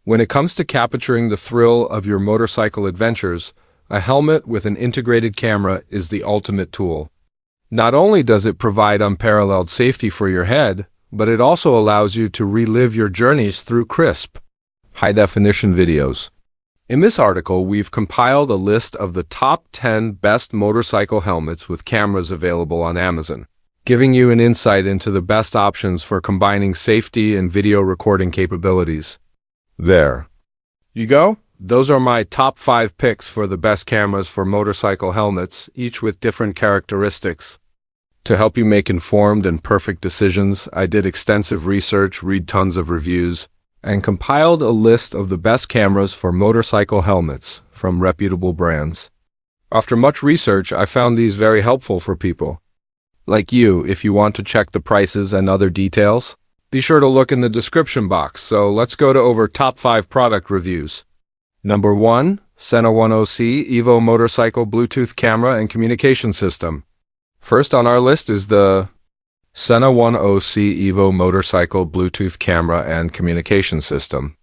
When it comes to capturing the thrill of your motorcycle adventures, a helmet with an integrated camera is the ultimate tool. Not only does it provide unparalleled safety for your head, but it also allows you to relive your journeys through crisp, high-definition videos. In this article, we've compiled a list of the top 10 best motorcycle helmets with cameras available on Amazon, giving you an insight into the best options for combining safety and video recording capabilities. There you go. Those are my top 5 picks for the best cameras for motorcycle helmets, each with different characteristics. To help you make informed and perfect decisions, I did extensive research, read tons of reviews, and compiled a list of the best cameras for motorcycle helmets from reputable brands. After much research, I found these very helpful for people like you. If you want to check the prices and other details, be sure to look in the description box. So let's go to over top 5 product reviews. Number 1, Sena 10C Evo Motorcycle Bluetooth Camera and Communication System. First on our list is the Sena 10C Evo Motorcycle Bluetooth Camera and Communication System.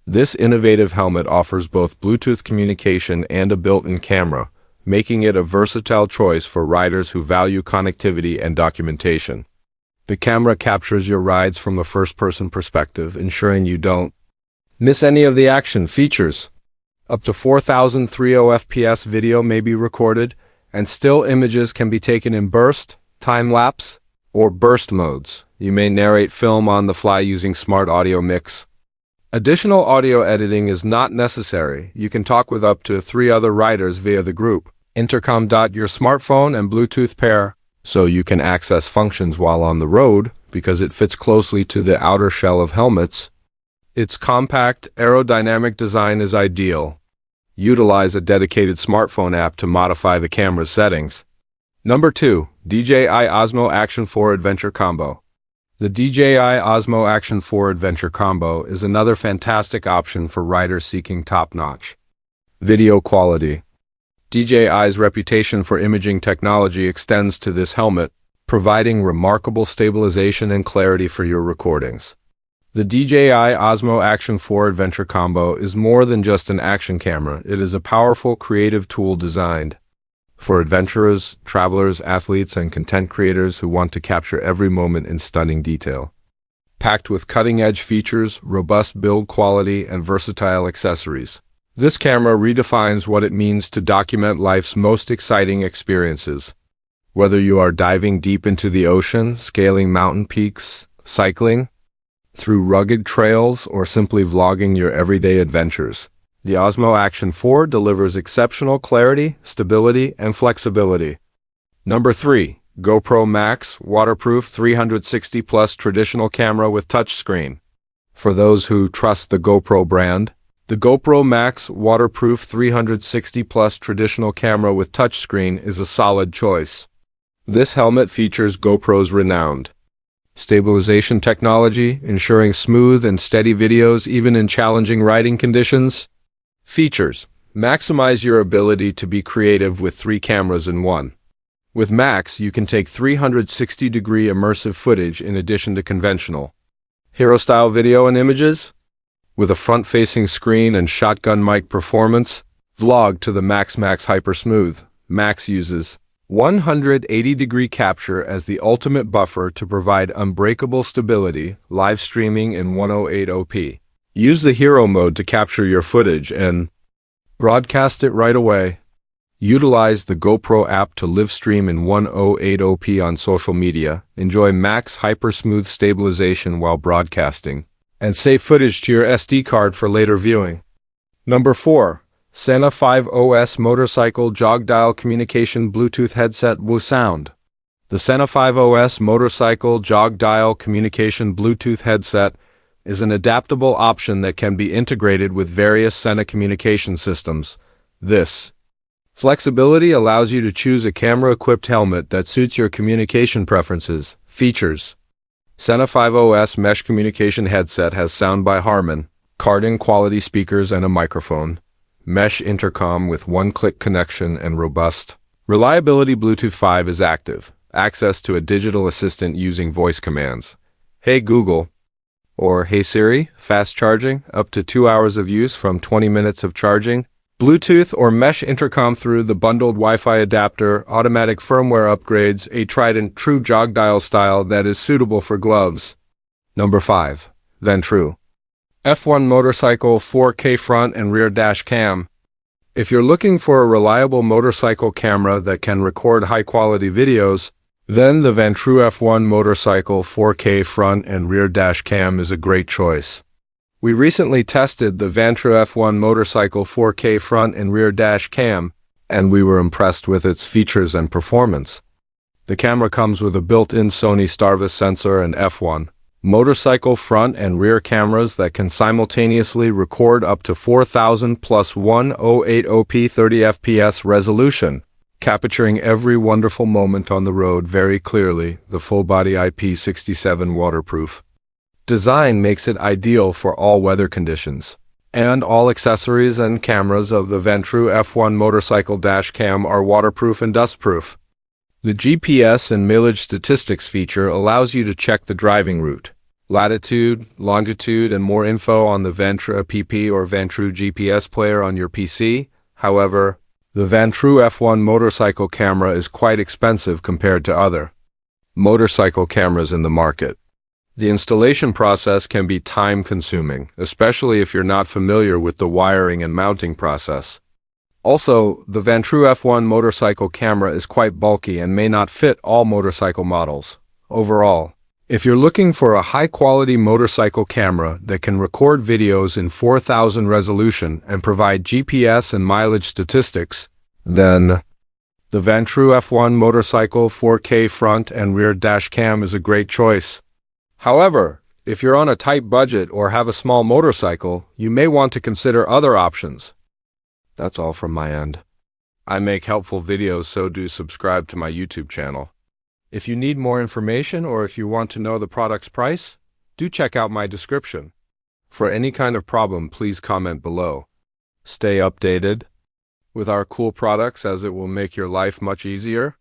This innovative helmet offers both Bluetooth communication and a built-in camera, making it a versatile choice for riders who value connectivity and documentation. The camera captures your rides from a first-person perspective, ensuring you don't miss any of the action. Features: up to 4,030 FPS video may be recorded, and still images can be taken in burst, time-lapse, or burst modes. You may narrate film on the fly using smart audio mix. Additional audio editing is not necessary. You can talk with up to 3 other riders via the group intercom. Your smartphone and Bluetooth pair, so you can access functions while on the road because it fits closely to the outer shell of helmets. Its compact, aerodynamic design is ideal. Utilize a dedicated smartphone app to modify the camera's settings. Number 2, DJI Osmo Action 4 Adventure Combo. The DJI Osmo Action 4 Adventure Combo is another fantastic option for riders seeking top-notch video quality. DJI's reputation for imaging technology extends to this helmet, providing remarkable stabilization and clarity for your recordings. The DJI Osmo Action 4 Adventure Combo is more than just an action camera. It is a powerful, creative tool designed for adventurers, travelers, athletes, and content creators who want to capture every moment in stunning detail. Packed with cutting-edge features, robust build quality, and versatile accessories, this camera redefines what it means to document life's most exciting experiences. Whether you are diving deep into the ocean, scaling mountain peaks, cycling through rugged trails, or simply vlogging your everyday adventures, the Osmo Action 4 delivers exceptional clarity, stability, and flexibility. Number 3, GoPro Max Waterproof 360+ Traditional Camera with Touchscreen. For those who trust the GoPro brand, the GoPro Max Waterproof 360+ Traditional Camera with Touchscreen is a solid choice. This helmet features GoPro's renowned stabilization technology, ensuring smooth and steady videos even in challenging riding conditions. Features: maximize your ability to be creative with 3 cameras in one. With Max, you can take 360-degree immersive footage in addition to conventional hero-style video and images. With a front-facing screen and shotgun mic performance, vlog to the Max Hyper Smooth. Max uses 180-degree capture as the ultimate buffer to provide unbreakable stability, live streaming in 1080p. Use the hero mode to capture your footage and broadcast it right away. Utilize the GoPro app to live stream in 1080p on social media. Enjoy Max Hyper Smooth stabilization while broadcasting, and save footage to your SD card for later viewing. Number 4, Sena 5OS Motorcycle Jog Dial Communication Bluetooth Headset with Sound. The Sena 5OS Motorcycle Jog Dial Communication Bluetooth Headset is an adaptable option that can be integrated with various Sena communication systems. This flexibility allows you to choose a camera-equipped helmet that suits your communication preferences. Features: Sena 5OS Mesh Communication Headset has sound by Harman, card-in quality speakers and a microphone, mesh intercom with one-click connection and robust reliability. Bluetooth 5 is active. Access to a digital assistant using voice commands. Hey Google, Or, hey Siri, fast charging, up to 2 hours of use from 20 minutes of charging. Bluetooth or mesh intercom through the bundled Wi-Fi adapter, automatic firmware upgrades, a tried and true jog dial style that is suitable for gloves. Number 5. Ventru F1 Motorcycle 4K Front and Rear Dash Cam. If you're looking for a reliable motorcycle camera that can record high-quality videos, then the Ventru F1 Motorcycle 4K Front and Rear Dash Cam is a great choice. We recently tested the Ventru F1 Motorcycle 4K Front and Rear Dash Cam, and we were impressed with its features and performance. The camera comes with a built-in Sony Starvis sensor and F1 motorcycle front and rear cameras that can simultaneously record up to 4000 plus 1080p 30 fps resolution, capturing every wonderful moment on the road very clearly. The full-body IP67 waterproof design makes it ideal for all weather conditions, and all accessories and cameras of the Ventru F1 Motorcycle Dash Cam are waterproof and dustproof. The GPS and mileage statistics feature allows you to check the driving route, latitude, longitude, and more info on the Ventru app or Ventru GPS player on your PC. However, the Ventru F1 motorcycle camera is quite expensive compared to other motorcycle cameras in the market. The installation process can be time-consuming, especially if you're not familiar with the wiring and mounting process. Also, the Ventru F1 motorcycle camera is quite bulky and may not fit all motorcycle models. Overall, if you're looking for a high-quality motorcycle camera that can record videos in 4000 resolution and provide GPS and mileage statistics, then the Ventru F1 Motorcycle 4K Front and Rear Dash Cam is a great choice. However, if you're on a tight budget or have a small motorcycle, you may want to consider other options. That's all from my end. I make helpful videos, so do subscribe to my YouTube channel. If you need more information or if you want to know the product's price, do check out my description. For any kind of problem, please comment below. Stay updated with our cool products, as it will make your life much easier.